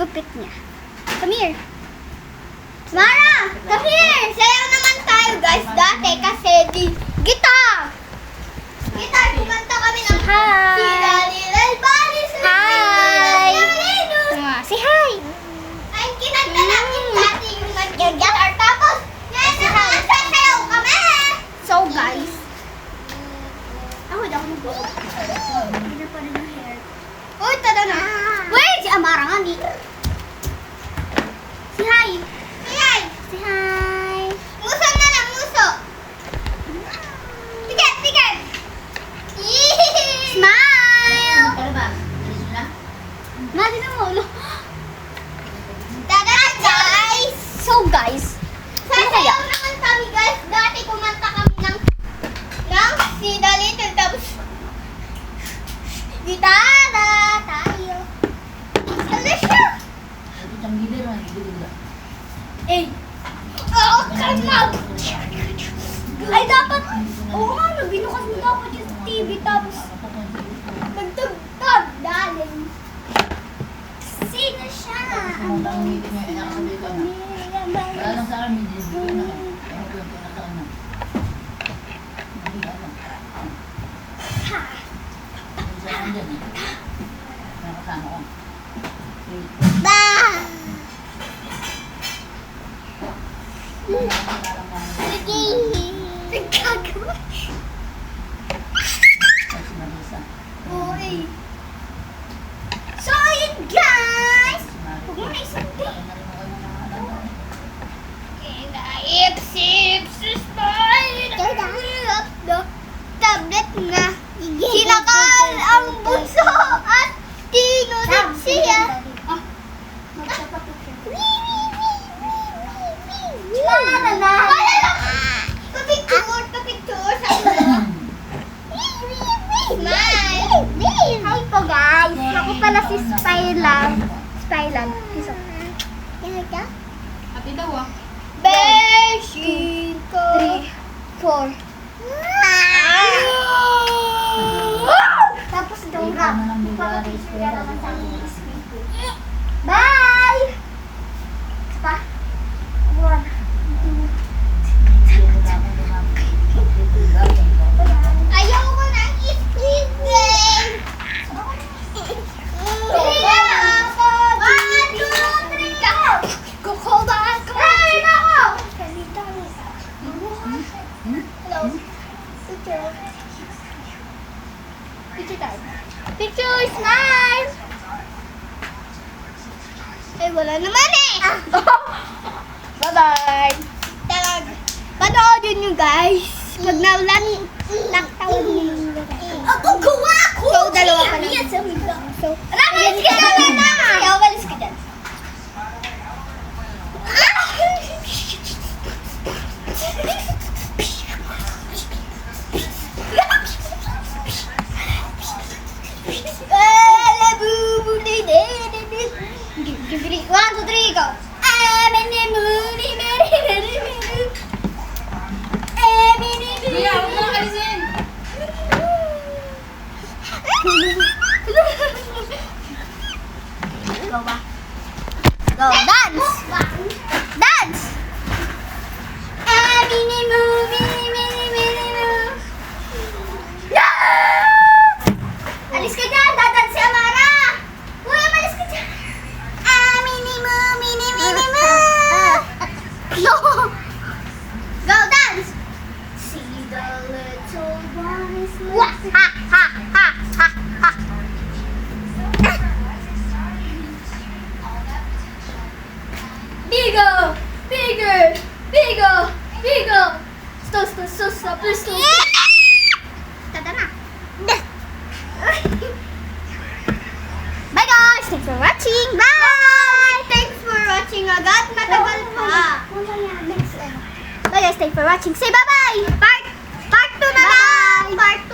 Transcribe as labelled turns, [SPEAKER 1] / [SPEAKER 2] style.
[SPEAKER 1] gupit niya. Come here. Mara, come here. Sayaw naman tayo guys dati kasi gitar. Gitar, kumanta kami ng
[SPEAKER 2] Hi.
[SPEAKER 1] Hi.
[SPEAKER 2] Say hi.
[SPEAKER 1] Ay, kinanta natin dati yung nag-gitar. Tapos, yan naman, sasayaw kami. So guys, ako daw mag-buo. Hindi pa rin ang hair. Uy, tada na. Wait, si Amara nga ni. Si hi. Si hi. Si hi. Muso na lang, muso. Tiket, tiket. Smile.
[SPEAKER 3] Ano ba? Alis mo na?
[SPEAKER 1] Natin ang ulo. Tada guys. So guys, sasayaw naman kami guys. Dati kumanta kami ng si The Little Tapos gitara tayo. Alis siya.
[SPEAKER 3] Itang gilir man, gilir ba?
[SPEAKER 1] Eh. Oh, come on. Ay, dapat. Oo nga, binukas mo dapat yung TV tapos nagtugtog. Daling. Sino siya?
[SPEAKER 3] Ang ngiti niya, inakasabi ko na. Wala lang sa akin, hindi ko na. Ewan ko yung pinasaan na. Hindi alam. Hindi siya nandyan eh. Nakasama ko.
[SPEAKER 1] Ba! Sige. Gagawa.
[SPEAKER 3] Kasi Marisa.
[SPEAKER 1] Uy. So, ayun guys.
[SPEAKER 3] Si Marisa.
[SPEAKER 1] Huwag mo na isindi.
[SPEAKER 3] Bakit na rin ako ng mga alam mo?
[SPEAKER 1] Tablet na. Sinakal ang bunso at tinunod siya. Wala na. Papicture, papicture. Smile. Hi po guys. Ako pala si Spylan. Spylan. Kiso.
[SPEAKER 2] Ate daw ah.
[SPEAKER 1] Beshi ko. 3, 4. Tapos daw
[SPEAKER 3] Ikaw
[SPEAKER 1] rap.
[SPEAKER 3] na lang bigla rin
[SPEAKER 1] Papapicture ka naman sa screen. Bye! Pa? One. Ayoko ng screen game! Hold on! Ay, nako! Hello? Picture. Picture time. Picture! Smile! Ay, wala naman eh!
[SPEAKER 2] Bye-bye.
[SPEAKER 1] Talag. Panoodin nyo guys. Pag naulan, naktawan nyo yung ako gawa ko! So, dalawa pa lang. So, umalis ka na! Kaya umalis ka dyan. One, two, three, go!
[SPEAKER 2] Kuya, huwag mo lang alisin.
[SPEAKER 1] Go ba? Go, dance! Dance! Mini moo, mini, mini, mini moo. No! Alis ka dyan! Dadan si Amara! Uy, umalis ka dyan! Mini moo, mini, mini moo. No! Go, dance! See the little one is ha, ha, ha, ha, ha. Bigger, bigger, bigger, bigger. Stop, stop, stop, stop, stop. Tada na. Bye guys, thanks for watching. Bye. Thanks for watching agad. Matagal pa. Bye guys, thanks for watching. Say bye-bye. Part 2 na lang. Part 2.